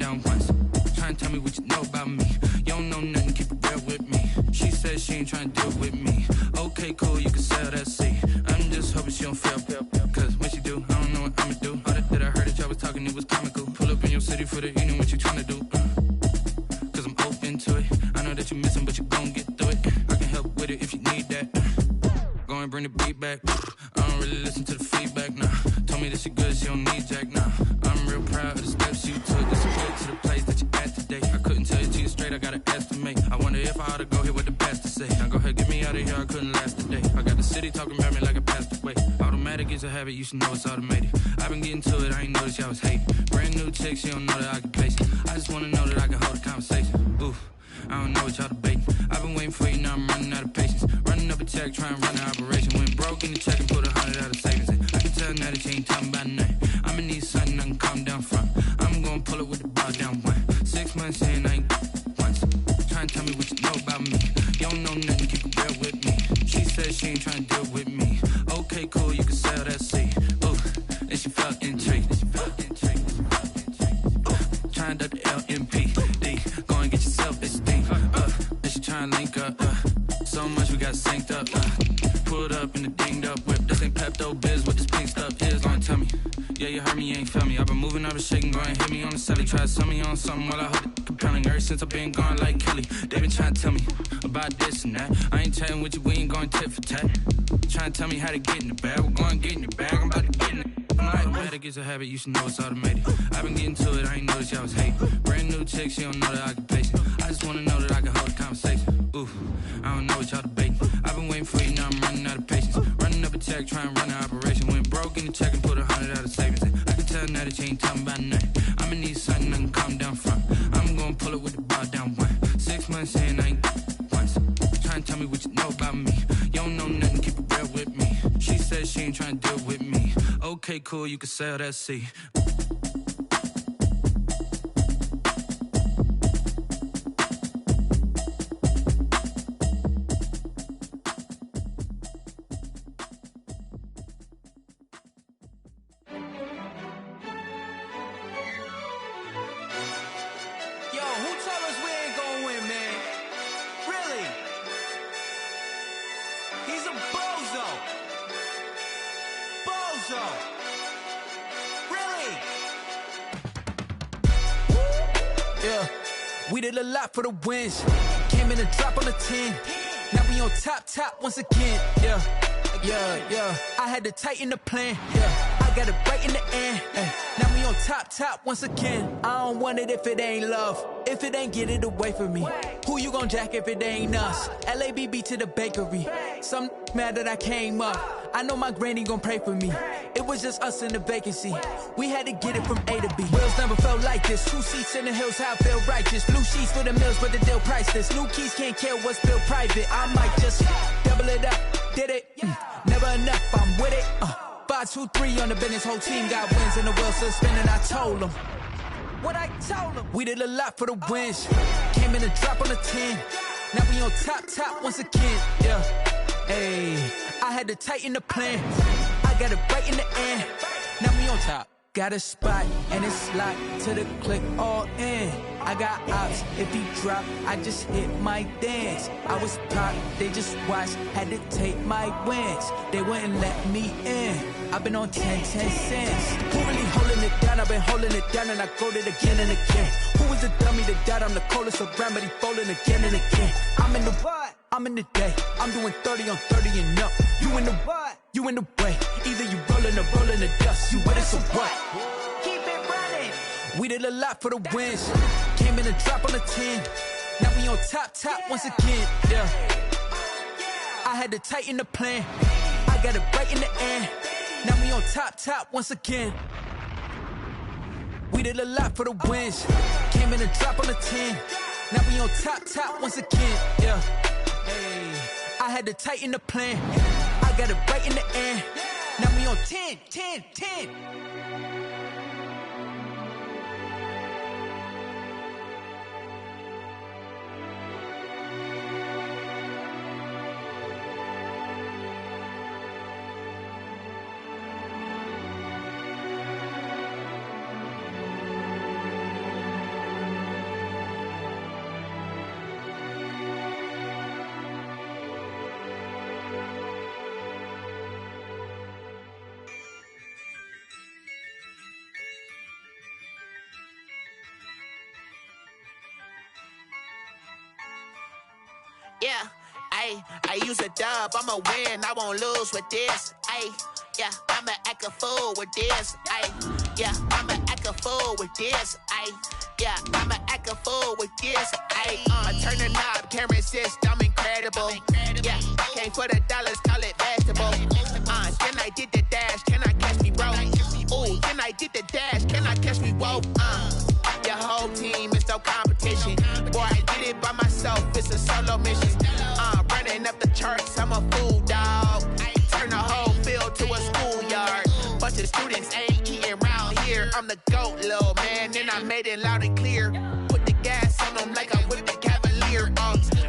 down once. Trying to tell me what you know about me. You don't know nothing, keep it real with me. She said she ain't trying to deal with me. Okay, cool, you can sell that seat. I'm just hoping she don't fail. Cause when she do, I don't know what I'ma do. All that I heard that y'all was talking, it was comical. Pull up in your city for the evening, what you trying to do? Cause I'm open to it. I know that you missing, but you gon' get through it. I can help with it if you need that. Go and bring the beat back. I don't really listen to the feedback, nah. Told me that she good, she don't need Jack, nah. I'm real proud of the steps you took. This is good to the place that you at today. I couldn't tell you to you straight, I gotta estimate. I wonder if I ought to go here with the best to say. Now go ahead, get me out of here, I couldn't last today. I got the city talking about me like I passed away. Automatic is a habit, you should know it's automated. I've been getting to it, I ain't noticed y'all was hating. Brand new chick, she don't know the occupation. I just wanna know that I can hold a conversation. Ooh, I don't know what y'all debating. I've been waiting for you, now I'm running out of patience. Running up a check, trying to run an operation. Went broke in the check and put 100 out of savings in. I can tell now that you ain't talking about nothing. I'ma need something I can calm down from. I'm gonna pull it with the bar down one. 6 months in, I ain't once. Trying to tell me what you know about me. You don't know nothing, keep it real with me. She said she ain't trying to deal with me. Okay, cool, you can sell that seat. Ooh, then she felt intrigued. Trying to the LMPD. Go and get yourself esteem. Then she trying to link up. So much we got synced up. Pulled up in the dinged up whip. This ain't Pepto Biz, what this pink stuff is. Don't tell me. Yeah, you heard me, you ain't felt me. I've been moving, I've been shaking, go and hit me on the celly. Try to sell me on something while I hold it compelling. Ever since I've been gone like Kelly, they been trying to tell me about this and that. I ain't chatting with you, we ain't going tit for tat. Trying to tell me how to get in the bag. We're going to get in the bag, I'm about to get in it. Automatic is a habit, you should know it's automated. I've been getting to it, I ain't noticed y'all was hating. Brand new chick, she don't know the occupation. I just wanna know that I can hold a conversation. Ooh, I don't know what y'all debating. I've been waiting for you, now I'm running out of patience. Running up a check, trying to run an operation. Went broke in the check and put 100 out of savings in. I can tell now that you ain't talking about nothing. I'ma need something I can calm down from. I'm gonna pull it with the bar down one. 6 months in, I ain't once. Trying to tell me what you know about me. You don't know nothing, keep it real with me. She said she ain't trying to deal with me. Okay, cool, you can sell that seat. We did a lot for the wins. Came in a drop on the 10. Now we on top once again. Yeah. I had to tighten the plan. Yeah. I got it right in the end. Now we on top once again. I don't want it if it ain't love. If it ain't, get it away from me. Who you gon' jack if it ain't us? LABB to the bakery. Some mad that I came up. I know my granny gon' pray for me. It was just us in the vacancy. We had to get it from A to B. Wheels never felt like this. 2 seats in the hills, how I feel righteous. Blue sheets for the mills, but the deal priceless. New keys can't care what's built private. I might just double it up. Did it? Never enough, I'm with it. 5, 2, 3 on the business. Whole team got wins and the wheels still spinning. I told them what I told them. We did a lot for the wins. Came in a drop on the 10. Now we on top once again. Yeah. Hey, I had to tighten the plan. I got it right in the end. Now we on top. Got a spot and it's locked to the click all in. I got ops, if he drop, I just hit my dance. I was pop, they just watched, had to take my wins. They wouldn't let me in. I've been on 10 cents. Who really holding it down? I've been holding it down and I go it again and again. Who was the dummy that died? I'm the coldest around, but he folding again and again. I'm in the what? I'm in the day. I'm doing 30 on 30 and up. You in the what? You in the way. Either you rolling or rolling the dust. You with it, so what? Keep it running. We did a lot for the wins. Came in a drop on the 10. Now we on top once again. Yeah. I had to tighten the plan. I got it right in the end. Now we on top once again. We did a lot for the wins. Came in a drop on the 10. Now we on top once again. Yeah. Hey, I had to tighten the plan. I got it right in the end. Now we on 10. Yeah, I use a dub, I'ma win, I won't lose with this. Yeah, I'ma act a fool with this. Yeah, I'ma act a fool with this. Yeah, I'ma act a fool with this. I turn the knob, can't resist, I'm incredible. Yeah, came for the dollars, call it vegetable. Then I did the dash, can I catch me, bro? Ooh, then I did the dash, can I catch me, whoa? Your whole team is no competition. Boy, I did it by myself, it's a solo mission. Running up the charts, I'm a fool, dog. Turn the whole field to a schoolyard. Bunch of students ain't eating round here. I'm the GOAT, little man, and I made it loud and clear. Put the gas on them like I'm with the Cavalier.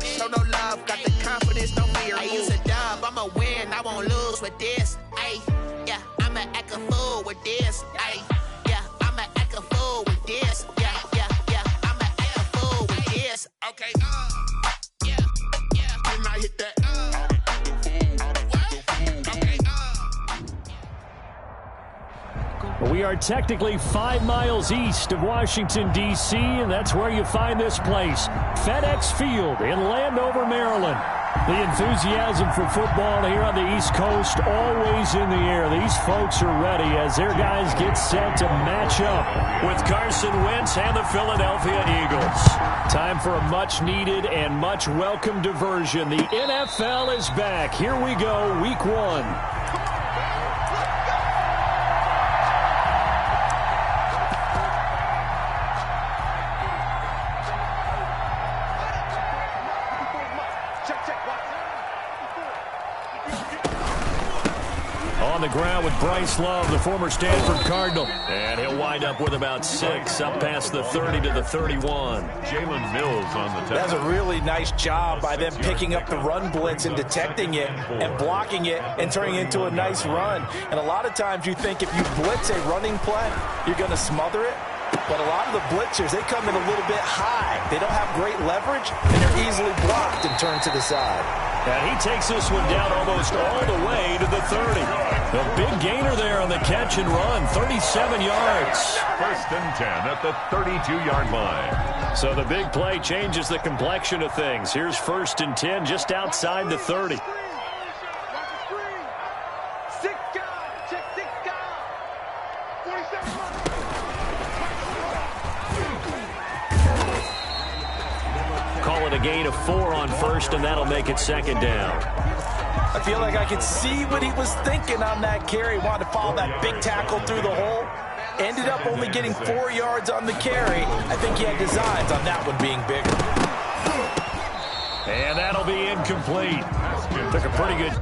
Show no love, got the confidence, no fear. I use a dub, I'ma win, I won't lose with this. Yeah, I'ma act a fool with this. Yeah, I'ma act a fool with this. Yeah, I'ma act a fool with this. Okay, yeah, when I hit that. We are technically 5 miles east of Washington, D.C., and that's where you find this place, FedEx Field in Landover, Maryland. The enthusiasm for football here on the East Coast always in the air. These folks are ready as their guys get set to match up with Carson Wentz and the Philadelphia Eagles. Time for a much-needed and much-welcome diversion. The NFL is back. Here we go, Week 1. On the ground with Bryce Love, the former Stanford Cardinal. And he'll wind up with about 6, up past the 30 to the 31. Jalen Mills on the tackle. That's a really nice job by them picking up the run blitz and detecting it and blocking it and turning it into a nice run. And a lot of times you think if you blitz a running play, you're going to smother it. But a lot of the blitzers, they come in a little bit high. They don't have great leverage, and they're easily blocked and turned to the side. And he takes this one down almost all the way to the 30. A big gainer there on the catch and run, 37 yards. First and 10 at the 32-yard line. So the big play changes the complexion of things. Here's first and 10 just outside the 30. Call it a gain of 4 on first, and that'll make it second down. I feel like I could see what he was thinking on that carry. Wanted to follow that big tackle through the hole. Ended up only getting 4 yards on the carry. I think he had designs on that one being bigger. And that'll be incomplete. Took a pretty good...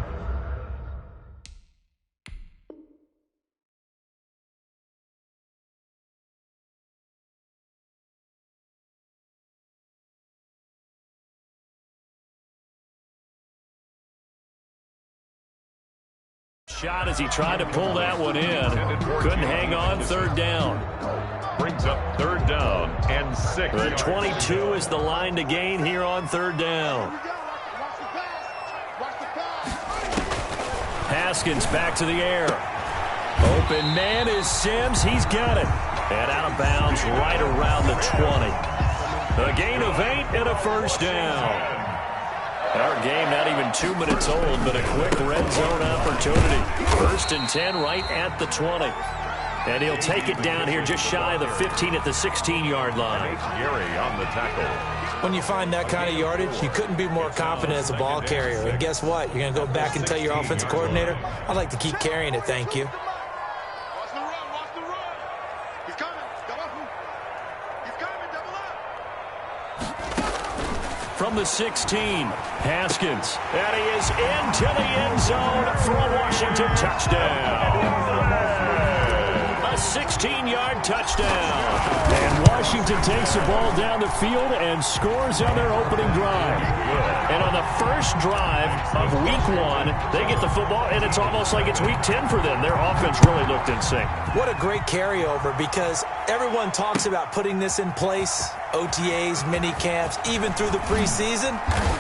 shot as he tried to pull that one in. Couldn't hang on, third down. Brings up third down and 6. The 22 is the line to gain here on third down. Haskins back to the air. Open man is Sims. He's got it. And out of bounds right around the 20. A gain of 8 and a first down. Our game not even 2 minutes old, but a quick red zone opportunity. First and 10 right at the 20. And he'll take it down here just shy of the 15 at the 16-yard line. Gary on the tackle. When you find that kind of yardage, you couldn't be more confident as a ball carrier. And guess what? You're going to go back and tell your offensive coordinator, I'd like to keep carrying it, thank you. From the 16, Haskins. And he is into the end zone for a Washington touchdown. A 16-yard touchdown. And Washington takes the ball down the field and scores on their opening drive. And on the first drive of Week 1, they get the football, and it's almost like it's Week 10 for them. Their offense really looked in sync. What a great carryover, because everyone talks about putting this in place. OTAs, mini camps, even through the preseason.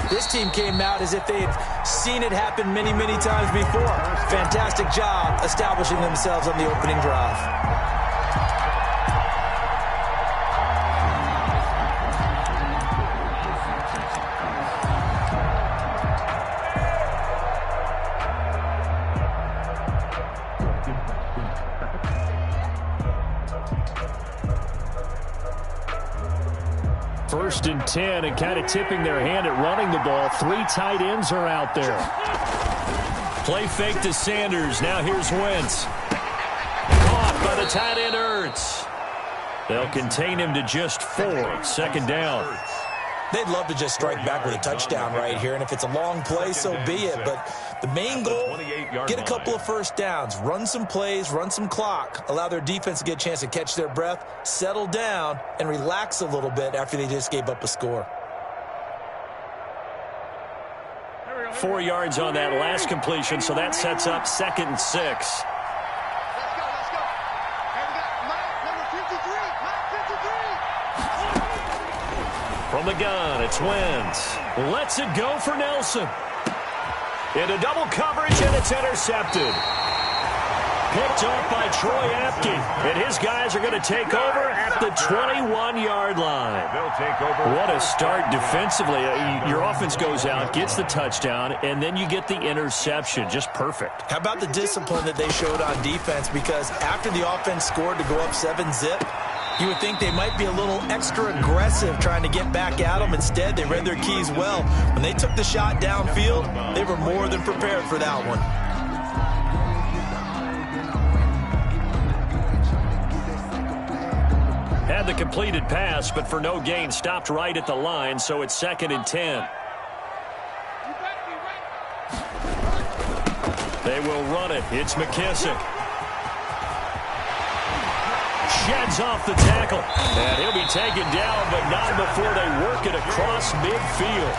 This team came out as if they had seen it happen many, many times before. Fantastic job establishing themselves on the opening drive. 1st and 10, and kind of tipping their hand at running the ball. 3 tight ends are out there. Play fake to Sanders. Now here's Wentz. Caught by the tight end Ertz. They'll contain him to just 4. 2nd down. They'd love to just strike back with a touchdown right here, and if it's a long play, so be it. But the main goal, get a couple of first downs, run some plays, run some clock, allow their defense to get a chance to catch their breath, settle down, and relax a little bit after they just gave up a score. 4 yards on that last completion, so that sets up 2nd and 6. From the gun, it's Wentz. Lets it go for Nelson. Into double coverage, and it's intercepted. Picked off by Troy Apke. And his guys are going to take over at the 21-yard line. They'll take over. What a start defensively. Your offense goes out, gets the touchdown, and then you get the interception. Just perfect. How about the discipline that they showed on defense? Because after the offense scored to go up 7-zip, you would think they might be a little extra aggressive trying to get back at them. Instead, they read their keys well. When they took the shot downfield, they were more than prepared for that one. Had the completed pass, but for no gain, stopped right at the line, so it's 2nd and 10. They will run it. It's McKissick. Sheds off the tackle, and he'll be taken down, but not before they work it across midfield.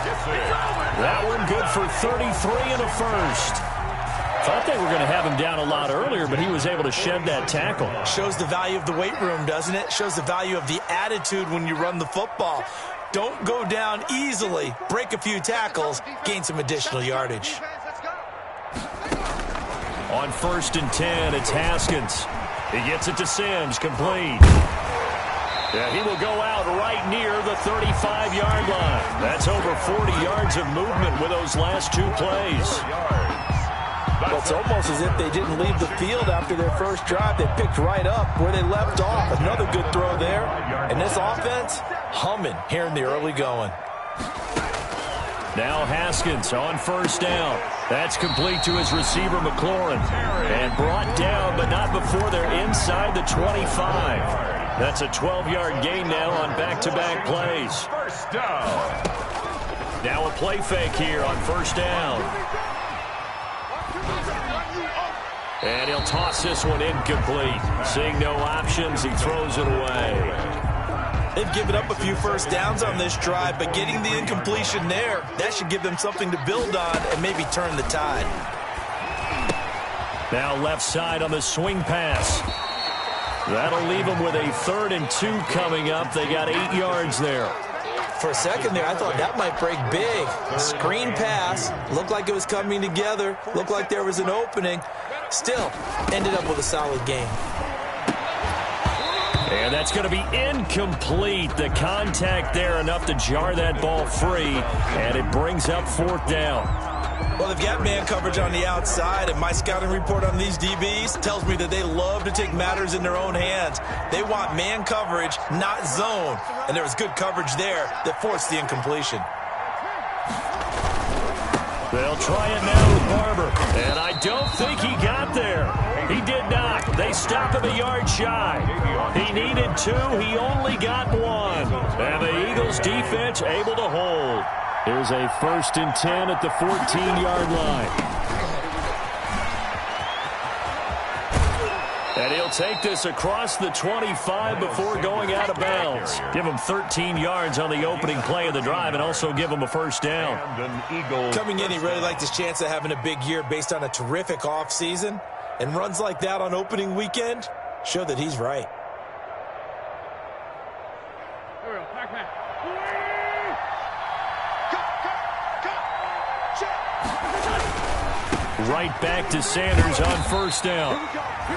That one good for 33 and a first. Thought they were going to have him down a lot earlier, but he was able to shed that tackle. Shows the value of the weight room, doesn't it? Shows the value of the attitude when you run the football. Don't go down easily. Break a few tackles, gain some additional yardage. On 1st and 10, it's Haskins. He gets it to Sims, complete. Yeah, he will go out right near the 35-yard line. That's over 40 yards of movement with those last 2 plays. Well, it's almost as if they didn't leave the field after their first drive. They picked right up where they left off. Another good throw there. And this offense, humming here in the early going. Now Haskins on 1st down. That's complete to his receiver, McLaurin. And brought down, but not before they're inside the 25. That's a 12-yard gain now on back-to-back plays. First down. Now a play fake here on 1st down. And he'll toss this one incomplete. Seeing no options, he throws it away. They've given up a few first downs on this drive, but getting the incompletion there, that should give them something to build on and maybe turn the tide. Now left side on the swing pass. That'll leave them with a 3rd and 2 coming up. They got 8 yards there. For a second there, I thought that might break big. Screen pass, looked like it was coming together, looked like there was an opening. Still, ended up with a solid game. And that's going to be incomplete. The contact there enough to jar that ball free, and it brings up 4th down. Well, they've got man coverage on the outside, and my scouting report on these DBs tells me that they love to take matters in their own hands. They want man coverage, not zone, and there was good coverage there that forced the incompletion. They'll try it now with Barber, and I don't think he got there. He did not. They stop him a yard shy. He needed 2. He only got 1. And the Eagles defense able to hold. Here's a 1st and 10 at the 14-yard line. And he'll take this across the 25 before going out of bounds. Give him 13 yards on the opening play of the drive and also give him a 1st down. Coming in, he really liked his chance of having a big year based on a terrific offseason. And runs like that on opening weekend show that he's right. Right back to Sanders on 1st down.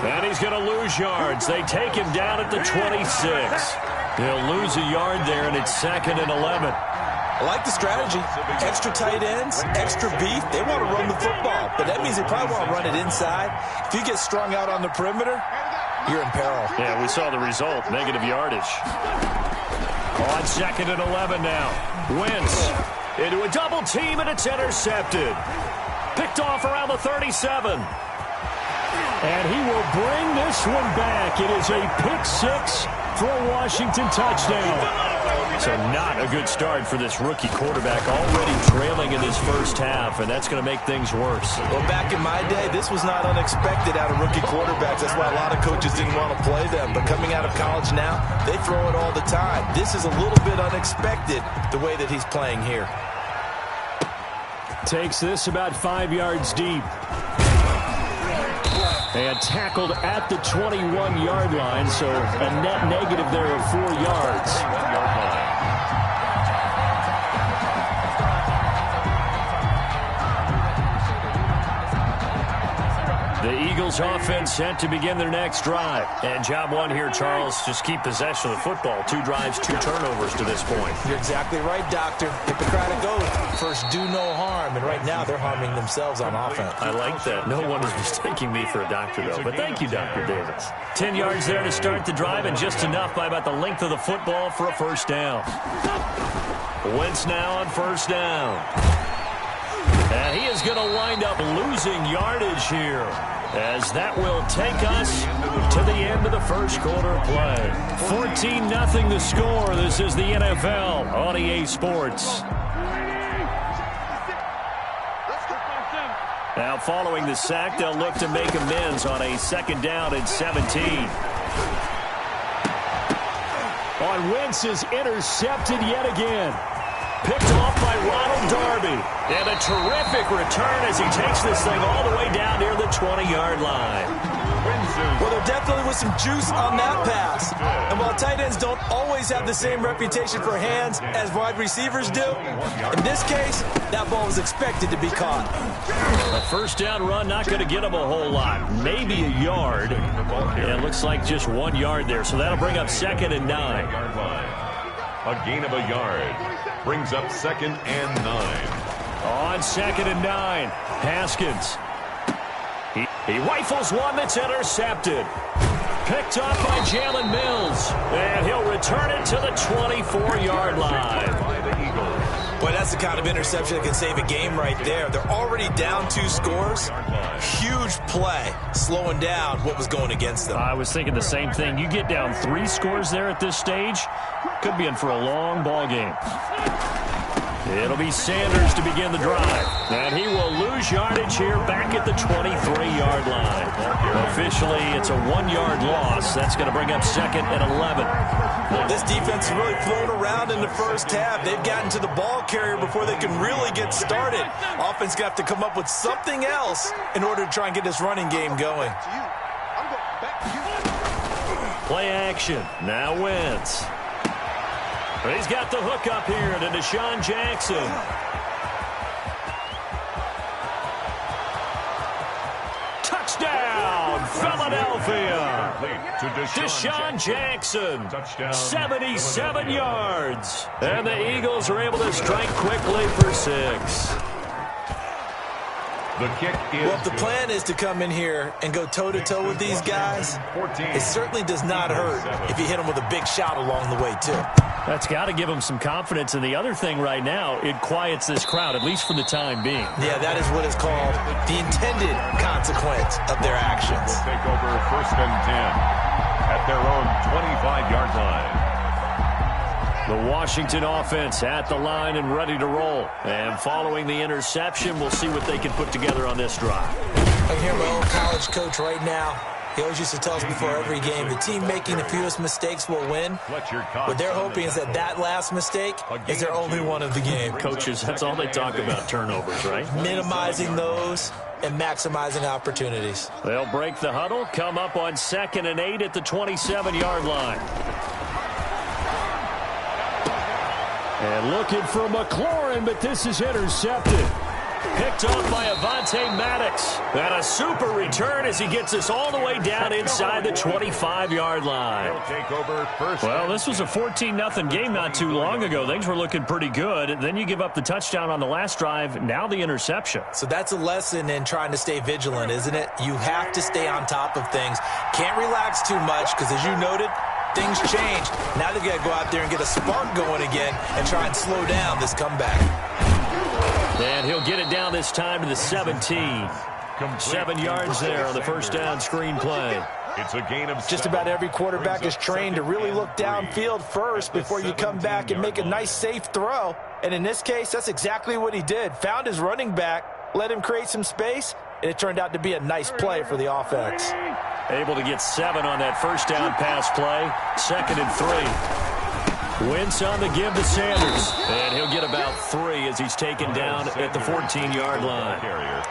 And he's going to lose yards. They take him down at the 26. They'll lose a yard there, and it's 2nd and 11. I like the strategy. Extra tight ends, extra beef. They want to run the football, but that means they probably want to run it inside. If you get strung out on the perimeter, you're in peril. Yeah, we saw the result, negative yardage. On On 2nd and 11 now. Wentz into a double team, and it's intercepted. Picked off around the 37. And he will bring this one back. It is a pick six for a Washington touchdown. So not a good start for this rookie quarterback, already trailing in his first half, and that's going to make things worse. Well, back in my day, this was not unexpected out of rookie quarterbacks. That's why a lot of coaches didn't want to play them. But coming out of college now, they throw it all the time. This is a little bit unexpected, the way that he's playing here. Takes this about 5 yards deep. And tackled at the 21-yard line, so a net negative there of 4 yards. The Eagles offense set to begin their next drive. And job one here, Charles, just keep possession of the football. 2 drives, 2 turnovers to this point. You're exactly right, Doctor. Hippocratic oath. First, do no harm. And right now, they're harming themselves on offense. I like that. No one is mistaking me for a doctor, though. But thank you, Dr. Davis. 10 yards there to start the drive, and just enough by about the length of the football for a first down. Wentz now on first down. And he is going to wind up losing yardage here, as that will take us to the end of the first quarter of play. 14-0 the score. This is the NFL on EA Sports. Now following the sack, they'll look to make amends on a 2nd down and 17. On Wentz is intercepted yet again. Picked off by Ronald Darby. And a terrific return as he takes this thing all the way down near the 20-yard line. Well, there definitely was some juice on that pass. And while tight ends don't always have the same reputation for hands as wide receivers do, in this case, that ball was expected to be caught. A first down run, not going to get him a whole lot. Maybe a yard. And it looks like just 1 yard there. So that'll bring up 2nd and 9. A gain of a yard brings up 2nd and 9. On 2nd and 9, Haskins. He rifles one that's intercepted. Picked up by Jalen Mills. And he'll return it to the 24-yard line. Boy, that's the kind of interception that can save a game right there. They're already down 2 scores. Huge play, slowing down what was going against them. I was thinking the same thing. You get down 3 scores there at this stage, could be in for a long ball game. It'll be Sanders to begin the drive. And he will lose yardage here back at the 23-yard line. Officially, it's a 1-yard loss. That's going to bring up 2nd and 11. This defense has really flown around in the first half. They've gotten to the ball carrier before they can really get started. Offense got to come up with something else in order to try and get this running game going. Play action. Now Wentz. He's got the hook up here to Deshaun Jackson. Touchdown, Philadelphia. Deshaun Jackson, 77 yards. And the Eagles are able to strike quickly for 6. The kick is well, if the plan is to come in here and go toe-to-toe with these guys, it certainly does not hurt if you hit them with a big shot along the way, too. That's got to give them some confidence. And the other thing right now, it quiets this crowd, at least for the time being. Yeah, that is what is called the intended consequence of their actions. Take over 1st and 10 at their own 25-yard line. The Washington offense at the line and ready to roll. And following the interception, we'll see what they can put together on this drive. I can hear my old college coach right now. He always used to tell us before every game, the team making the fewest mistakes will win. What they're hoping is that last mistake is their only one of the game. Coaches, that's all they talk about, turnovers, right? Minimizing those and maximizing opportunities. They'll break the huddle, come up on 2nd and 8 at the 27-yard line. And looking for McLaurin, but this is intercepted. Picked off by Avonte Maddox. And a super return as he gets us all the way down inside the 25-yard line. Well, this was a 14-0 game not too long ago. Things were looking pretty good. And then you give up the touchdown on the last drive. Now the interception. So that's a lesson in trying to stay vigilant, isn't it? You have to stay on top of things. Can't relax too much because, as you noted, things change. Now they've got to go out there and get a spark going again and try and slow down this comeback. And he'll get it down this time to the 17. 7 yards there on the first down screen play. It's a gain of just about every quarterback is trained to really look downfield first before you come back and make a nice, safe throw. And in this case, that's exactly what he did. Found his running back, let him create some space, and it turned out to be a nice play for the offense. Able to get 7 on that first down pass play. 2nd and 3. Wentz on the give to Sanders. And he'll get about 3 as he's taken down at the 14-yard line.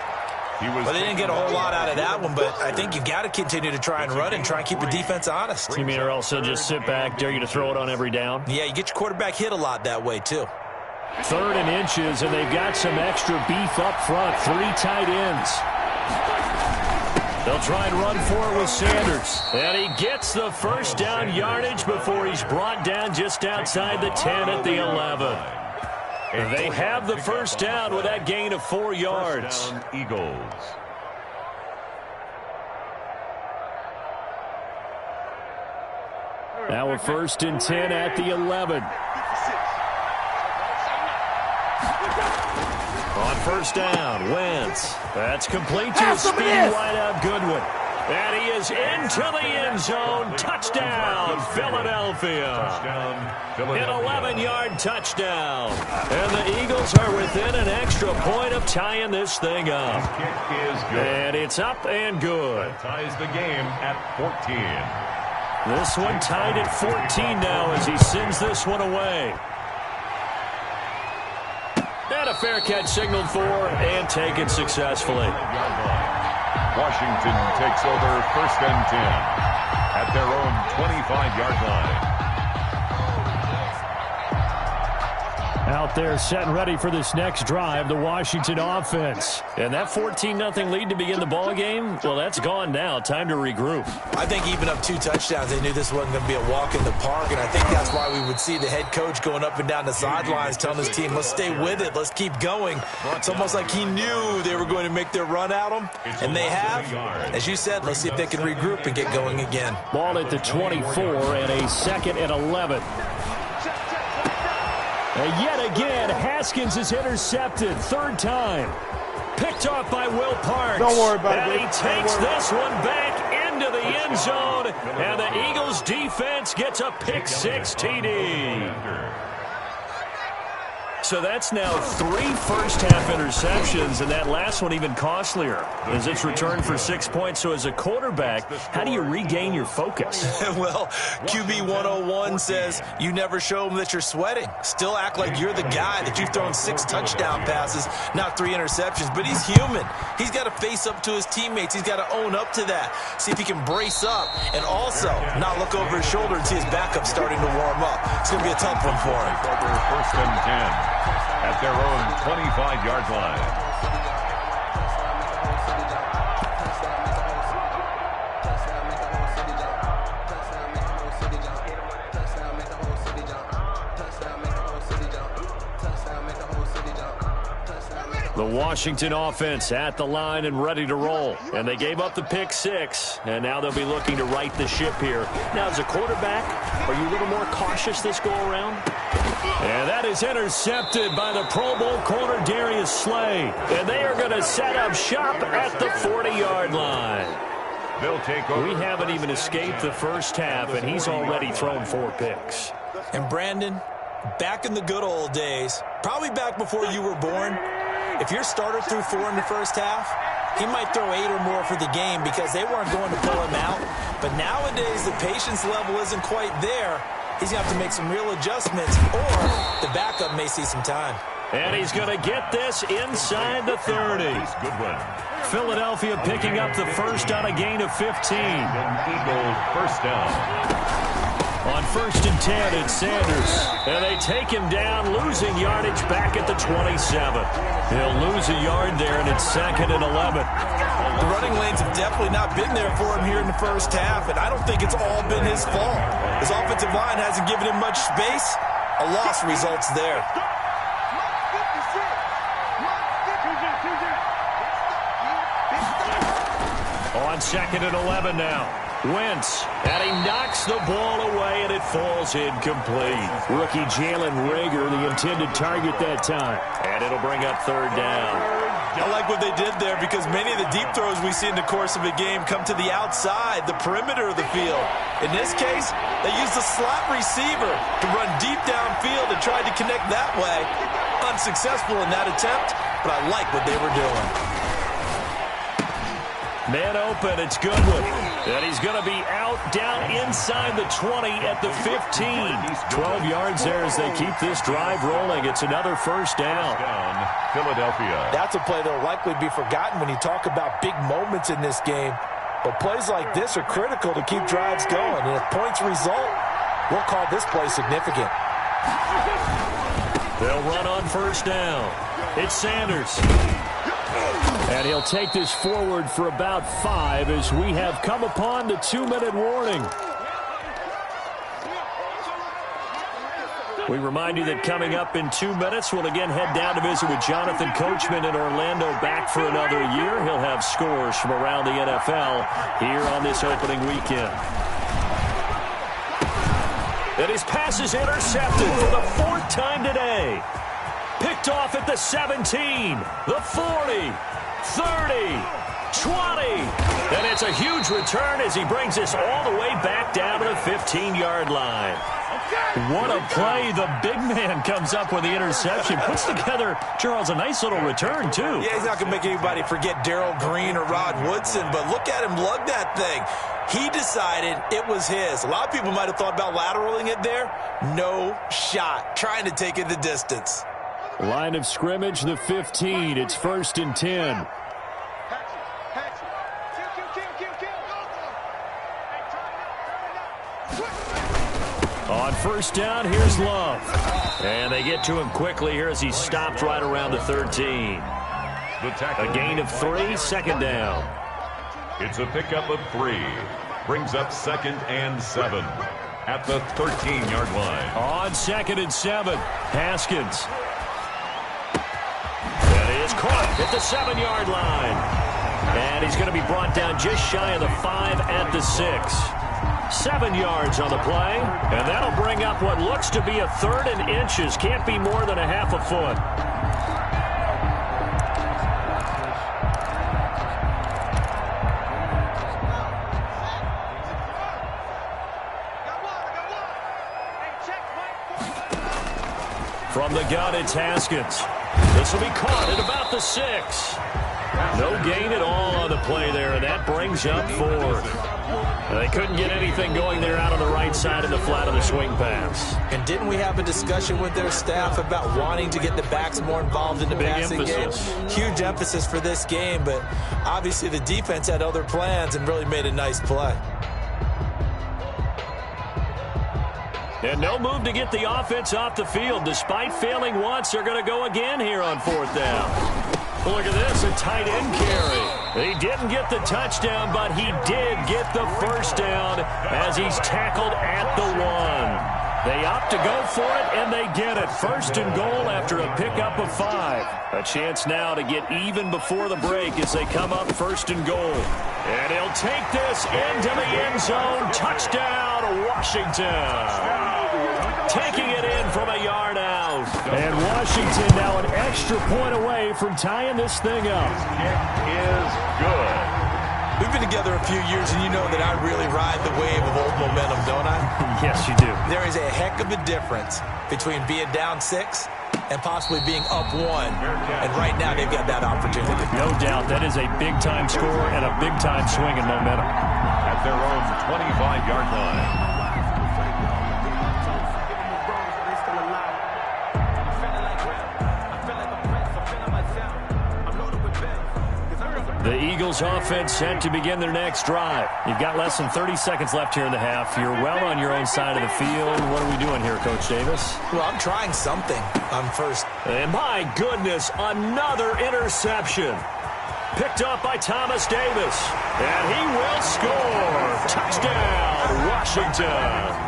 Well, they didn't get a whole lot out of that one, but I think you've got to continue to try and run and try and keep the defense honest. You mean or else they'll just sit back, dare you to throw it on every down? Yeah, you get your quarterback hit a lot that way, too. 3rd and inches, and they've got some extra beef up front. 3 tight ends. They'll try and run for it with Sanders. And he gets the first down yardage before he's brought down just outside the 10 at the 11. They have the first down with that gain of 4 yards. Eagles. Now a 1st and 10 at the 11. On first down, Wentz. That's complete to a speedy wideout Goodwin. And he is into the end zone. Touchdown, Philadelphia. An 11-yard touchdown. And the Eagles are within an extra point of tying this thing up. And it's up and good. Ties the game at 14. This one tied at 14 now as he sends this one away. And a fair catch signaled for and taken successfully. Washington takes over 1st and 10 at their own 25-yard line. Out there set and ready for this next drive, the Washington offense. And that 14-0 lead to begin the ball game, well, that's gone now. Time to regroup. I think even up 2 touchdowns, they knew this wasn't going to be a walk in the park, and I think that's why we would see the head coach going up and down the sidelines telling his team, let's stay with it, let's keep going. It's almost like he knew they were going to make their run at him, and they have. As you said, let's see if they can regroup and get going again. Ball at the 24 and a 2nd and 11. And yet again, Haskins is intercepted. 3rd time. Picked off by Will Parks. Don't worry about it. And he takes this one back into the end zone. And the Eagles defense gets a pick-6 TD. So that's now 3 first-half interceptions, and that last one even costlier as it's returned for 6 points. So as a quarterback, how do you regain your focus? Well, QB 101 says you never show them that you're sweating. Still act like you're the guy that you've thrown 6 touchdown passes, not 3 interceptions. But he's human. He's got to face up to his teammates. He's got to own up to that. See if he can brace up and also not look over his shoulder and see his backup starting to warm up. It's going to be a tough one for him. Over 1st and 10. At their own 25-yard line. The Washington offense at the line and ready to roll. And they gave up the pick-6, and now they'll be looking to right the ship here. Now, as a quarterback, are you a little more cautious this go-around? And that is intercepted by the Pro Bowl corner Darius Slay. And they are going to set up shop at the 40-yard line. They'll take over. We haven't even escaped the first half, and he's already thrown 4 picks. And Brandon, back in the good old days, probably back before you were born, if your starter threw 4 in the first half, he might throw 8 or more for the game because they weren't going to pull him out. But nowadays, the patience level isn't quite there. He's going to have to make some real adjustments, or the backup may see some time. And he's going to get this inside the 30. Philadelphia picking up the first on a gain of 15. Eagles first down. On 1st and 10, it's Sanders. And they take him down, losing yardage back at the 27. He'll lose a yard there, and it's 2nd and 11. The running lanes have definitely not been there for him here in the first half, and I don't think it's all been his fault. His offensive line hasn't given him much space. A loss results there. On 2nd and 11 now. Wentz, and he knocks the ball away, and it falls incomplete. Rookie Jalen Reagor, the intended target that time. And it'll bring up third down. I like what they did there because many of the deep throws we see in the course of a game come to the outside, the perimeter of the field. In this case, they used the slot receiver to run deep downfield and tried to connect that way. Unsuccessful in that attempt, but I like what they were doing. Man open, it's Goodwin. And he's going to be out down inside the 20 at the 15. 12 yards there as they keep this drive rolling. It's another first down. Philadelphia. That's a play that will likely be forgotten when you talk about big moments in this game. But plays like this are critical to keep drives going. And if points result, we'll call this play significant. They'll run on first down. It's Sanders. And he'll take this forward for about 5 as we have come upon the 2-minute warning. We remind you that coming up in 2 minutes, we'll again head down to visit with Jonathan Coachman in Orlando, back for another year. He'll have scores from around the NFL here on this opening weekend. And his pass is intercepted for the 4th time today. Picked off at the 17, the 40, 30, 20. And it's a huge return as he brings this all the way back down to the 15-yard line. What a play. The big man comes up with the interception. Puts together, Charles, a nice little return, too. Yeah, he's not going to make anybody forget Darrell Green or Rod Woodson, but look at him lug that thing. He decided it was his. A lot of people might have thought about lateraling it there. No shot. Trying to take it the distance. Line of scrimmage, the 15. It's 1st and 10. On first down, here's Love. And they get to him quickly here as he's stopped right around the 13. A gain of 3, 2nd down. It's a pickup of 3. Brings up 2nd and 7 at the 13-yard line. On 2nd and 7, Haskins. That is caught at the 7-yard line. And he's going to be brought down just shy of the 5 at the 6. 7 yards on the play, and that'll bring up what looks to be a 3rd and inches. Can't be more than a half a foot. From the gun, it's Haskins. This will be caught at about the 6. No gain at all on the play there, and that brings up 4th. They couldn't get anything going there out on the right side of the flat of the swing pass. And didn't we have a discussion with their staff about wanting to get the backs more involved in the passing game? Huge emphasis for this game, but obviously the defense had other plans and really made a nice play. And no move to get the offense off the field. Despite failing once, they're going to go again here on 4th down. Look at this, a tight end carry. He didn't get the touchdown, but he did get the first down as he's tackled at the 1. They opt to go for it, and they get it. 1st and goal after a pickup of 5. A chance now to get even before the break as they come up 1st and goal. And he'll take this into the end zone. Touchdown, Washington. Taking it in from a yard out. And Washington now an extra point away from tying this thing up. Kick is good. We've been together a few years, and you know that I really ride the wave of old momentum, don't I? Yes, you do. There is a heck of a difference between being down 6 and possibly being up 1. And right now, they've got that opportunity. No doubt. That is a big-time score and a big-time swing in momentum. At their own 25-yard line. The Eagles offense set to begin their next drive. You've got less than 30 seconds left here in the half. You're well on your own side of the field. What are we doing here, Coach Davis? Well, I'm trying something on first. And my goodness, another interception. Picked up by Thomas Davis. And he will score. Touchdown, Washington.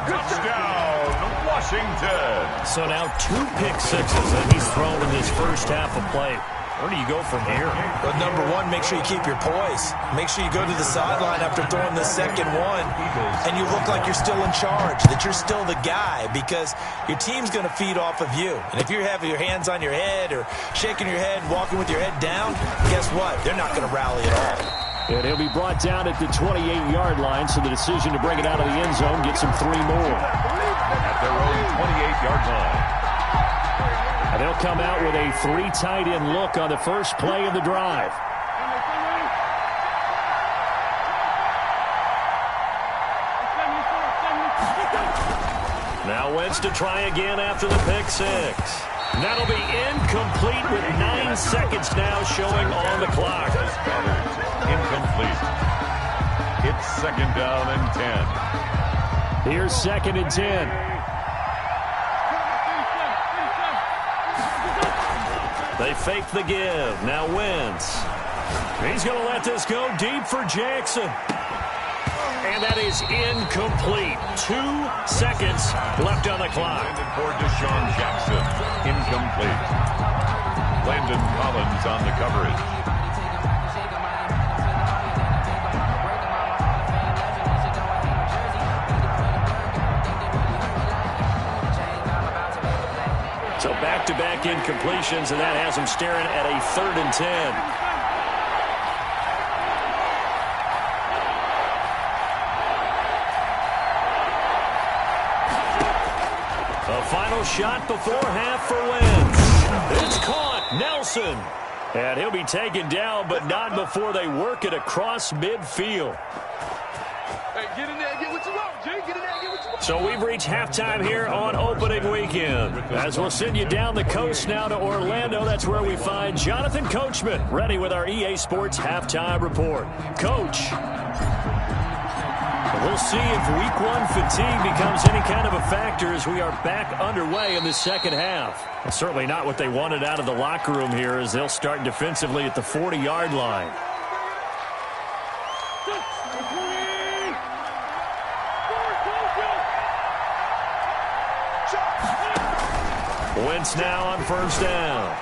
Touchdown, Washington. So now 2 pick sixes that he's thrown in this first half of play. Where do you go from here? Well, number one, make sure you keep your poise. Make sure you go to the sideline after throwing the second one, and you look like you're still in charge, that you're still the guy, because your team's going to feed off of you. And if you're having your hands on your head or shaking your head, walking with your head down, guess what? They're not going to rally at all. And he'll be brought down at the 28-yard line, so the decision to bring it out of the end zone gets him 3 more. At their own 28-yard line. And they'll come out with a 3 tight end look on the first play of the drive. Now Wentz to try again after the pick 6. That'll be incomplete with 9 seconds now showing on the clock. Incomplete. It's second down and 10. Here's second and 10. They fake the give. Now Wentz. He's going to let this go deep for Jackson. And that is incomplete. 2 seconds left on the clock. For Deshaun Jackson. Incomplete. Landon Collins on the coverage. So back-to-back incompletions, and that has him staring at a 3rd and 10. A final shot before half for Wentz. It's caught. Nelson. And he'll be taken down, but not before they work it across midfield. Hey, get in there and get what you want, G. Get in there and get what you want. So we've reached halftime here on opening weekend. As we'll send you down the coast now to Orlando, that's where we find Jonathan Coachman, ready with our EA Sports halftime report. Coach, we'll see if week 1 fatigue becomes any kind of a factor as we are back underway in the second half. Well, certainly not what they wanted out of the locker room here as they'll start defensively at the 40-yard line. Wentz now on first down.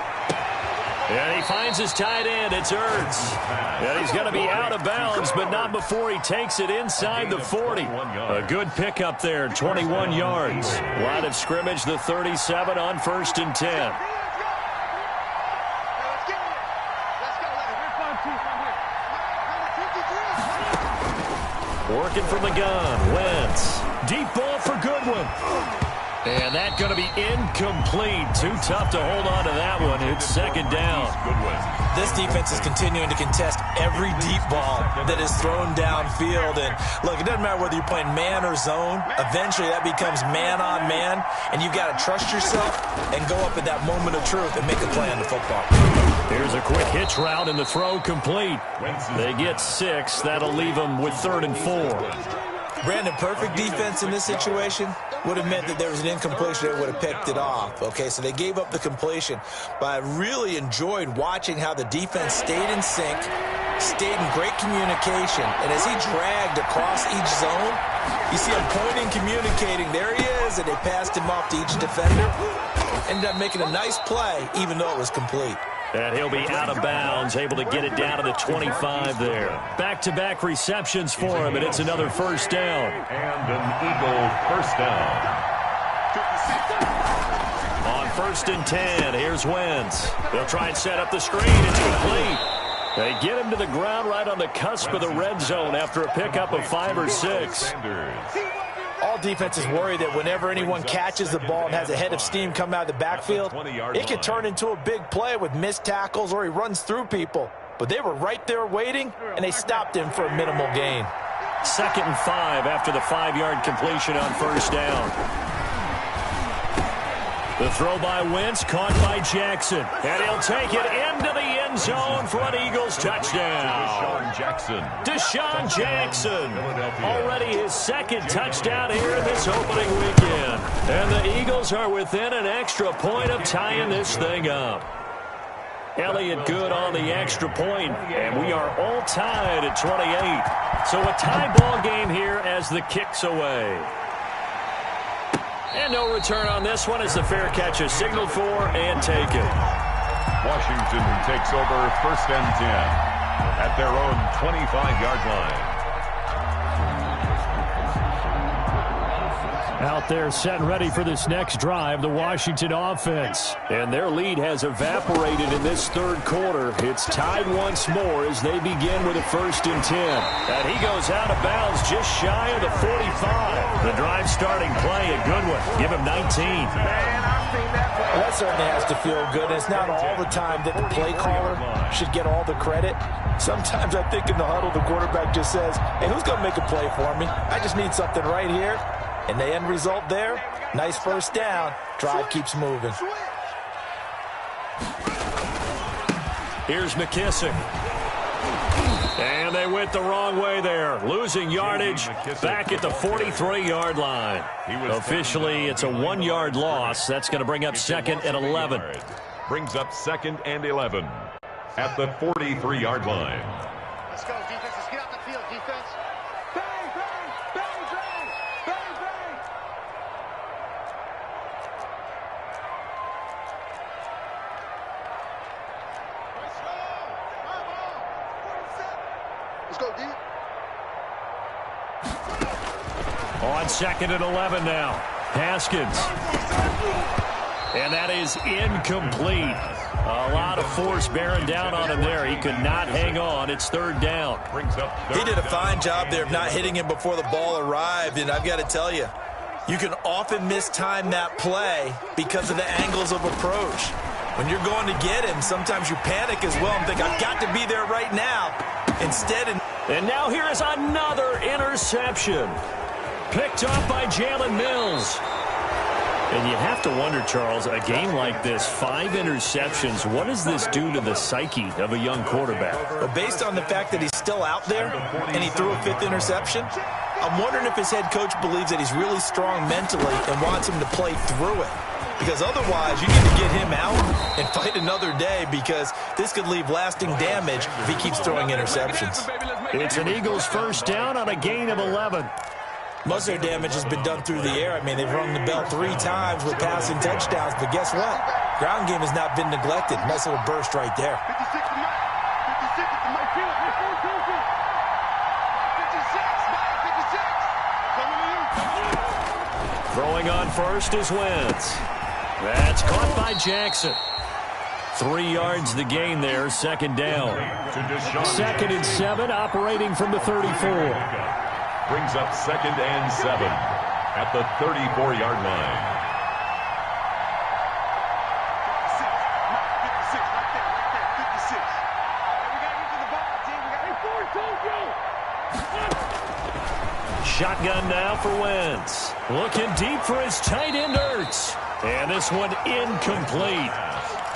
And he finds his tight end. It's Ertz. And he's going to be out of bounds, but not before he takes it inside the 40. A good pickup there, 21 yards. Line of scrimmage, the 37 on first and 10. Working from the gun, Wentz. Deep ball for Goodwin. And that's going to be incomplete. Too tough to hold on to that one. It's second down. This defense is continuing to contest every deep ball that is thrown downfield. And look, it doesn't matter whether you're playing man or zone. Eventually that becomes man on man. And you've got to trust yourself and go up at that moment of truth and make a play on the football. Here's a quick hitch route and the throw complete. They get 6. That'll leave them with 3rd and 4. Brandon, perfect defense in this situation would have meant that there was an incompletion that would have picked it off. Okay, so they gave up the completion. But I really enjoyed watching how the defense stayed in sync, stayed in great communication. And as he dragged across each zone, you see him pointing, communicating. There he is, and they passed him off to each defender. Ended up making a nice play, even though it was complete. And he'll be out of bounds, able to get it down to the 25 there. Back-to-back receptions for him, and it's another first down. And an Eagle first down. On first and 10, here's Wentz. They'll try and set up the screen. It's complete. They get him to the ground right on the cusp of the red zone after a pickup of 5 or 6. All defenses worry that whenever anyone catches the ball and has a head of steam come out of the backfield, it could turn into a big play with missed tackles or he runs through people. But they were right there waiting, and they stopped him for a minimal gain. 2nd and 5 after the 5-yard completion on first down. The throw by Wentz, caught by Jackson. And he'll take it into the end zone for an Eagles touchdown. Deshaun Jackson. Already his 2nd touchdown here in this opening weekend. And the Eagles are within an extra point of tying this thing up. Elliott good on the extra point, and we are all tied at 28. So a tie ball game here as the kick's away. And no return on this one as the fair catch is signaled for and taken. Washington takes over first and 10 at their own 25-yard line. Out there set and ready for this next drive, the Washington offense. And their lead has evaporated in this third quarter. It's tied once more as they begin with a first and 10. And he goes out of bounds just shy of the 45. The drive starting play, a good one. Give him 19. Well, that certainly has to feel good. It's not all the time that the play caller should get all the credit. Sometimes I think in the huddle, the quarterback just says, hey, who's going to make a play for me? I just need something right here. And the end result there, nice first down. Drive keeps moving. Here's McKissick. And they went the wrong way there. Losing yardage back at the 43-yard line. Officially, it's a 1-yard loss. That's going to bring up second and 11. Brings up second and 11 at the 43-yard line. Let's go, defense. Let's get out the field, defense. Bang, bang, bang, bang, bang, bang. Let's go, D. On second and 11 now. Haskins. And that is incomplete. A lot of force bearing down on him there. He could not hang on. It's third down. He did a fine job there of not hitting him before the ball arrived. And I've got to tell you, you can often mistime that play because of the angles of approach. When you're going to get him, sometimes you panic as well and think, I've got to be there right now. Instead, and now here is another interception. Picked off by Jalen Mills. And you have to wonder, Charles, a game like this, 5 interceptions, what does this do to the psyche of a young quarterback? Well, based on the fact that he's still out there and he threw a 5th interception, I'm wondering if his head coach believes that he's really strong mentally and wants him to play through it. Because otherwise, you need to get him out and fight another day, because this could leave lasting damage if he keeps throwing interceptions. It's an Eagles first down on a gain of 11. Most of their damage has been done through the air. I mean, they've rung the bell 3 times with passing touchdowns, but guess what? Ground game has not been neglected. Nice little burst right there. 56 to Mike. 56 to Mike. 56. Throwing on first is Wentz. That's caught by Jackson. 3 yards the gain there, second down. Second and 7, operating from the 34. Brings up second and 7 at the 34-yard line. 56, right there, 56. Hey, we got to get to the ball, team. We got to Shotgun now for Wentz. Looking deep for his tight end, Ertz. And this one incomplete.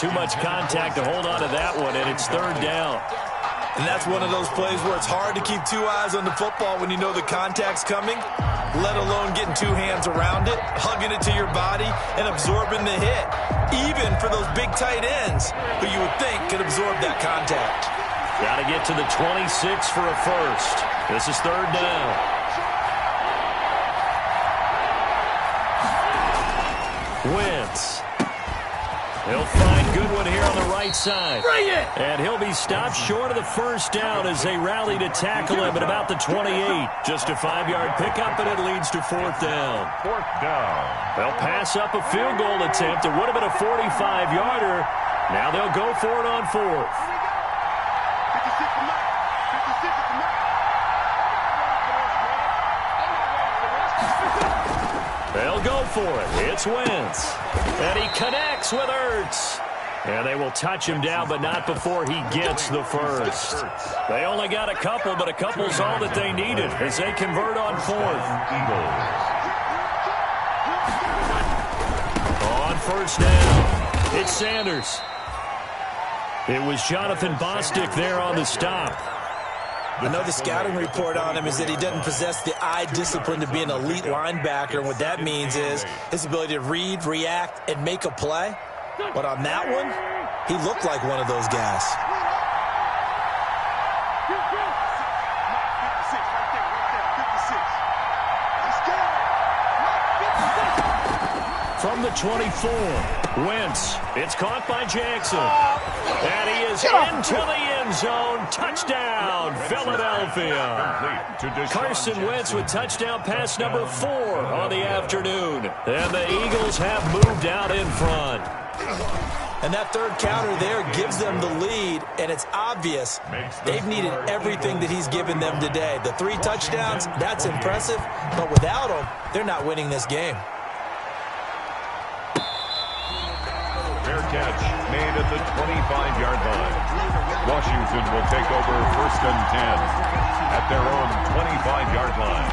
Too much contact to hold on to that one, and it's third down. And that's one of those plays where it's hard to keep 2 eyes on the football when you know the contact's coming, let alone getting 2 hands around it, hugging it to your body, and absorbing the hit. Even for those big tight ends who you would think could absorb that contact. Got to get to the 26 for a first. This is third down. Wentz. He'll find Goodwin here on the right side. Bring it! And he'll be stopped short of the first down as they rally to tackle him at about the 28. Just a 5-yard pickup, and it leads to fourth down. Fourth down. They'll pass up a field goal attempt. It would have been a 45-yarder. Now they'll go for it on fourth. 56 to Mike. 56 to Mike. They'll go for it. It's Wentz. And he connects with Ertz. And they will touch him down, but not before he gets the first. They only got a couple, but a couple's all that they needed as they convert on fourth. On first down, it's Sanders. It was Jonathan Bostic there on the stop. I know the scouting report on him is that he doesn't possess the eye discipline to be an elite linebacker. And what that means is his ability to read, react, and make a play. But on that one, he looked like one of those guys. from the 24. Wentz. It's caught by Jackson. And he is into the end zone. Touchdown, Philadelphia. Carson Wentz with touchdown pass number 4 on the afternoon. And the Eagles have moved out in front. And that third counter there gives them the lead, and it's obvious they've needed everything that he's given them today. The 3 touchdowns, that's impressive, but without them, they're not winning this game. Fair catch made at the 25-yard line. Washington will take over 1st and 10 at their own 25-yard line.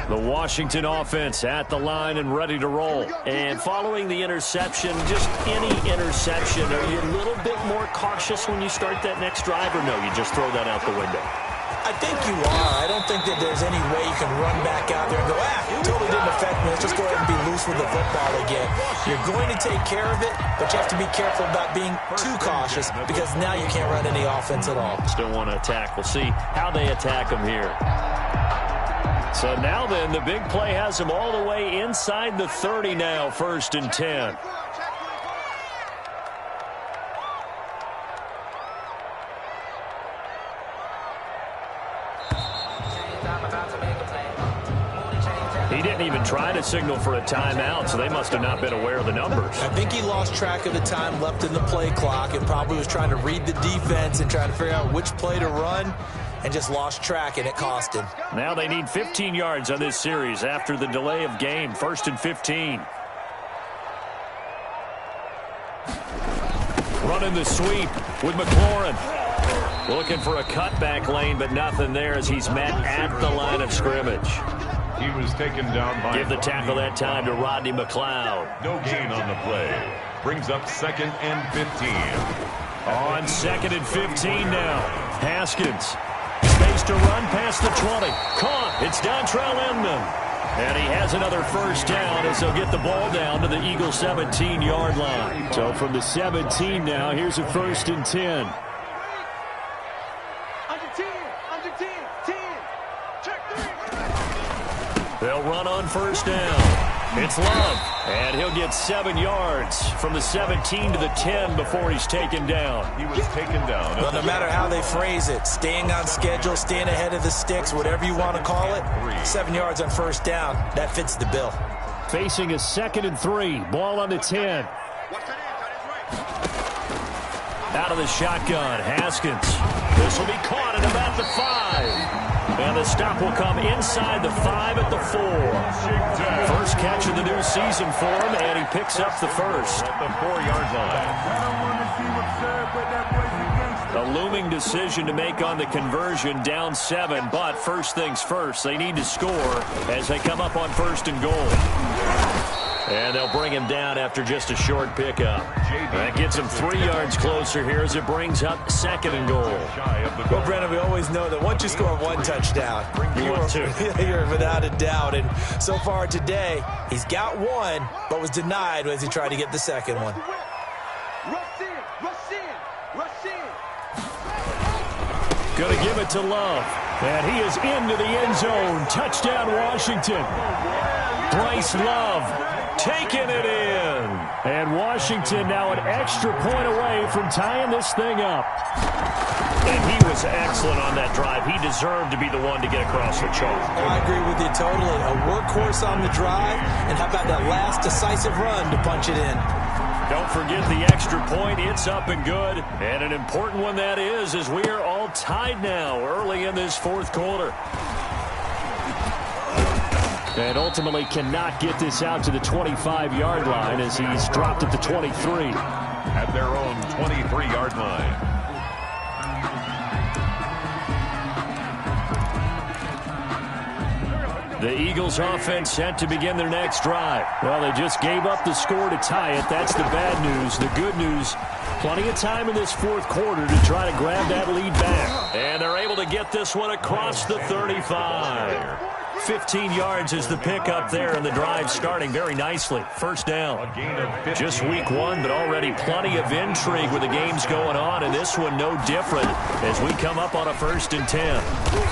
The Washington offense at the line and ready to roll. And following the interception, just any interception, are you a little bit more cautious when you start that next drive, or no, you just throw that out the window? I think you are. I don't think that there's any way you can run back out there and go, totally didn't affect me. Let's just go ahead and be loose with the football again. You're going to take care of it, but you have to be careful about being too cautious because now you can't run any offense at all. Still want to attack. We'll see how they attack them here. So now then, the big play has them all the way inside the 30 now, 1st and 10. He didn't even try to signal for a timeout, so they must have not been aware of the numbers. I think he lost track of the time left in the play clock and probably was trying to read the defense and trying to figure out which play to run, and just lost track, and it cost him. Now they need 15 yards on this series after the delay of game. 1st and 15. Running the sweep with McLaurin. Looking for a cutback lane, but nothing there as he's met at the line of scrimmage. He was taken down by... Give the tackle that time to Rodney McLeod. No gain on the play. Brings up 2nd and 15. On 2nd and 15 now. Haskins. Space to run past the 20. Caught. It's Dontrell Inman. And he has another first down as they'll get the ball down to the Eagles' 17-yard line. So from the 17 now, here's a 1st and 10. They'll run on first down. It's Love, and he'll get 7 yards from the 17 to the 10 before he's taken down. He was taken down. Well, no matter how they phrase it, staying on schedule, staying ahead of the sticks, whatever you want to call it, 7 yards on first down, that fits the bill. Facing a 2nd and 3, ball on the 10. Out of the shotgun, Haskins. This will be caught at about the 5. And the stop will come inside the 5 at the 4. First catch of the new season for him, and he picks up the first. At the 4-yard line. A looming decision to make on the conversion, down 7, but first things first, they need to score as they come up on 1st and goal. And they'll bring him down after just a short pickup. That gets him 3 yards closer here as it brings up 2nd and goal. Well, Brandon, we always know that once you score 1 touchdown, you're without a doubt. And so far today, he's got 1, but was denied as he tried to get the second one. Going to give it to Love. And he is into the end zone. Touchdown, Washington. Bryce Love taking it in. And Washington now an extra point away from tying this thing up. And he was excellent on that drive. He deserved to be the one to get across the chalk. I agree with you totally. A workhorse on the drive. And how about that last decisive run to punch it in? Don't forget the extra point. It's up and good. And an important one that is, as we are all tied now early in this 4th quarter. And ultimately cannot get this out to the 25-yard line as he's dropped at the 23. At their own 23-yard line. The Eagles offense set to begin their next drive. Well, they just gave up the score to tie it. That's the bad news. The good news, plenty of time in this 4th quarter to try to grab that lead back. And they're able to get this one across the 35. 15 yards is the pickup there, and the drive starting very nicely. First down. Just week one, but already plenty of intrigue with the games going on, and this one no different as we come up on a 1st and 10.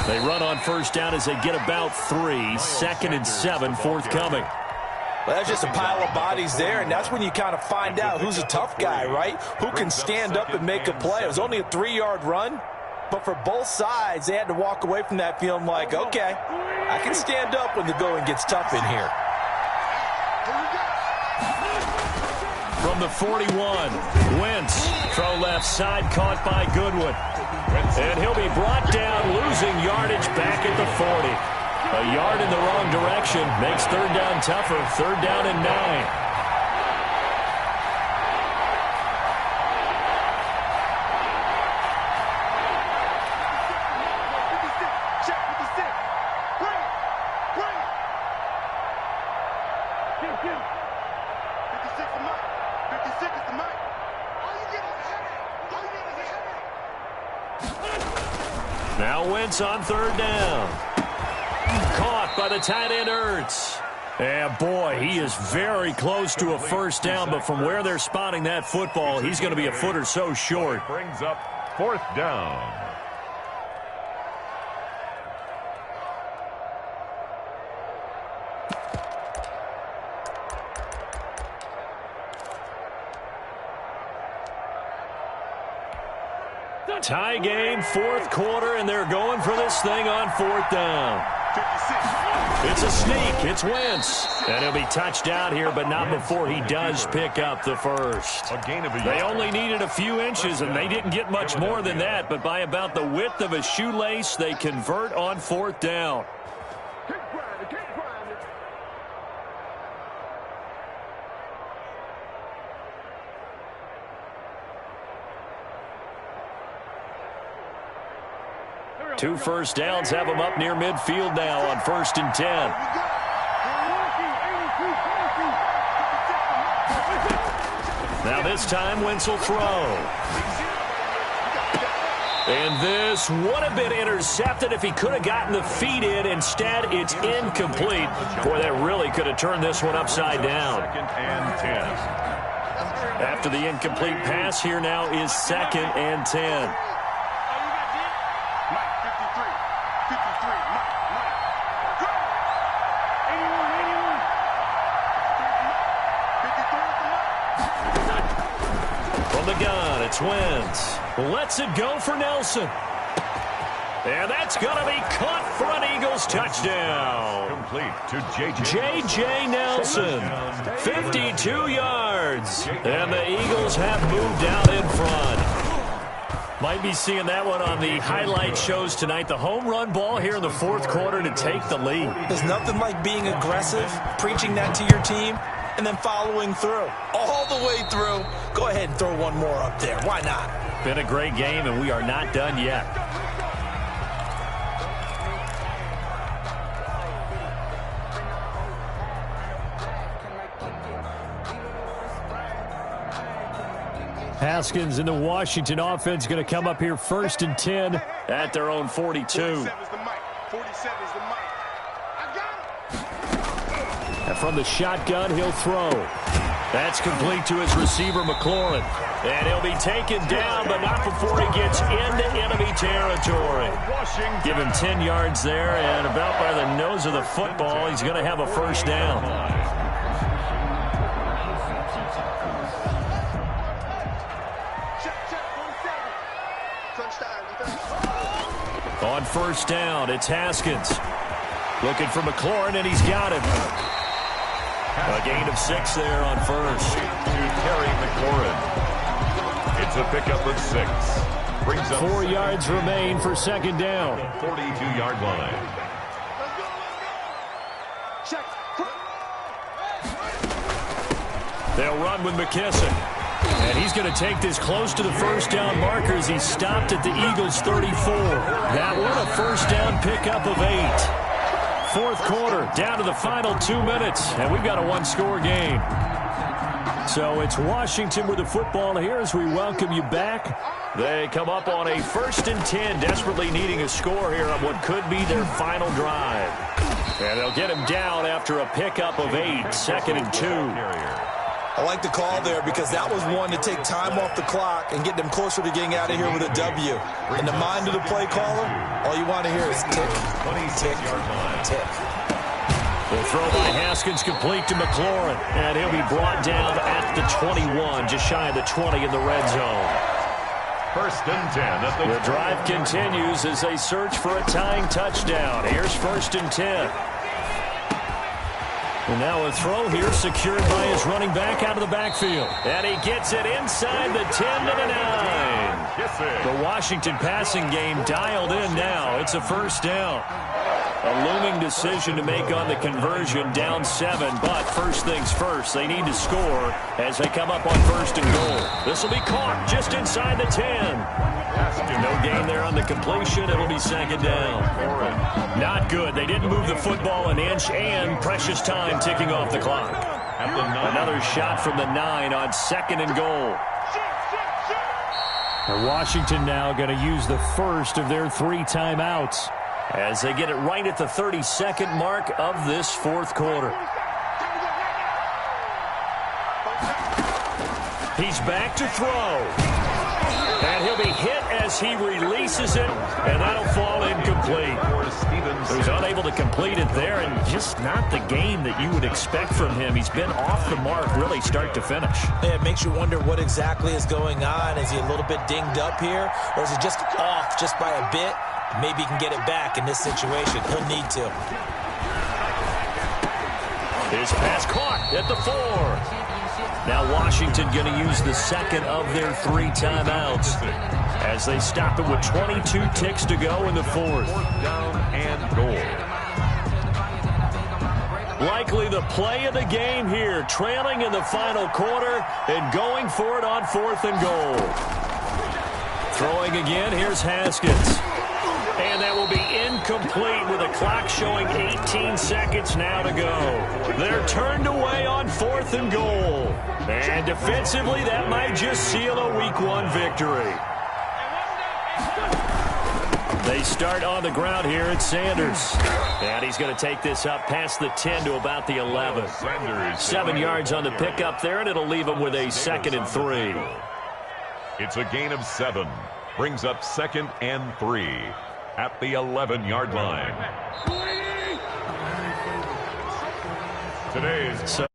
They run on first down as they get about 3. 2nd and 7 forthcoming. Well, that's just a pile of bodies there, and that's when you kind of find out who's a tough guy, right? Who can stand up and make a play. It was only a 3-yard run, but for both sides, they had to walk away from that feeling like, okay, I can stand up when the going gets tough in here. From the 41, Wentz, throw left side, caught by Goodwin. And he'll be brought down, losing yardage back at the 40. A yard in the wrong direction makes 3rd down tougher. 3rd down and 9. Now Wentz on 3rd down. Caught by the tight end, Ertz. And boy, he is very close to a first down, but from where they're spotting that football, he's going to be a foot or so short. Brings up 4th down. Tie game, 4th quarter, and they're going for this thing on 4th down. It's a sneak. It's Wentz. And he'll be touched out here, but not before he does pick up the first. They only needed a few inches, and they didn't get much more than that, but by about the width of a shoelace, they convert on 4th down. Two first downs have them up near midfield now on 1st and 10. Now this time, Wentz will throw. And this would have been intercepted if he could have gotten the feet in. Instead, it's incomplete. Boy, that really could have turned this one upside down. 2nd and 10. After the incomplete pass, here now is 2nd and 10. It's Wentz. Lets it go for Nelson. And that's going to be caught for an Eagles touchdown. Complete to J.J. Nelson. 52 yards. And the Eagles have moved out in front. Might be seeing that one on the highlight shows tonight. The home run ball here in the 4th quarter to take the lead. There's nothing like being aggressive, preaching that to your team, and then following through. All the way through. Go ahead and throw one more up there. Why not? Been a great game, and we are not done yet. Haskins and the Washington offense going to come up here 1st and 10 at their own 42. And from the shotgun, he'll throw. That's complete to his receiver, McLaurin. And he'll be taken down, but not before he gets into enemy territory. Give him 10 yards there, and about by the nose of the football, he's going to have a first down. On 1st down, it's Haskins. Looking for McLaurin, and he's got him. A gain of 6 there on 1st. To Terry McLaurin. It's a pickup of 6. Brings up 4 yards remain for 2nd down. 42-yard line. They'll run with McKissick. And he's going to take this close to the first down marker as he's stopped at the Eagles' 34. That one, a first down pickup of 8. 4th quarter, down to the final 2 minutes, and we've got a one-score game. So it's Washington with the football here as we welcome you back. They come up on a 1st and 10, desperately needing a score here on what could be their final drive. And they'll get him down after a pickup of 8, 2nd and 2. I like the call there because that was one to take time off the clock and get them closer to getting out of here with a W. In the mind of the play caller, all you want to hear is tick, tick, tick. The throw by Haskins complete to McLaurin, and he'll be brought down at the 21, just shy of the 20 in the red zone. 1st and 10. The drive continues as they search for a tying touchdown. Here's 1st and 10. And now a throw here secured by his running back out of the backfield. And he gets it inside the 10 to the 9. The Washington passing game dialed in now. It's a 1st down. A looming decision to make on the conversion, down 7. But first things first, they need to score as they come up on 1st and goal. This will be caught just inside the 10. No gain there on the completion. It'll be 2nd down. Not good. They didn't move the football an inch, and precious time ticking off the clock. Another shot from the 9 on 2nd and goal. Washington now going to use the first of their 3 timeouts as they get it right at the 32nd mark of this 4th quarter. He's back to throw. And he'll be hit as he releases it, and that'll fall incomplete. He was unable to complete it there, and just not the game that you would expect from him. He's been off the mark really start to finish. Yeah, it makes you wonder what exactly is going on. Is he a little bit dinged up here, or is he just off just by a bit? Maybe he can get it back in this situation. He'll need to. His pass caught at the 4. Now Washington going to use the 2nd of their 3 timeouts as they stop it with 22 ticks to go in the 4th. 4th down and goal. Likely the play of the game here, trailing in the final quarter and going for it on 4th and goal. Throwing again, here's Haskins. And that will be incomplete with a clock showing 18 seconds now to go. They're turned away on 4th and goal. And defensively, that might just seal a Week 1 victory. They start on the ground here at Sanders. And he's going to take this up past the 10 to about the 11. 7 yards on the pickup there, and it'll leave him with a 2nd and 3. It's a gain of 7. Brings up 2nd and 3. At the 11-yard line. Today's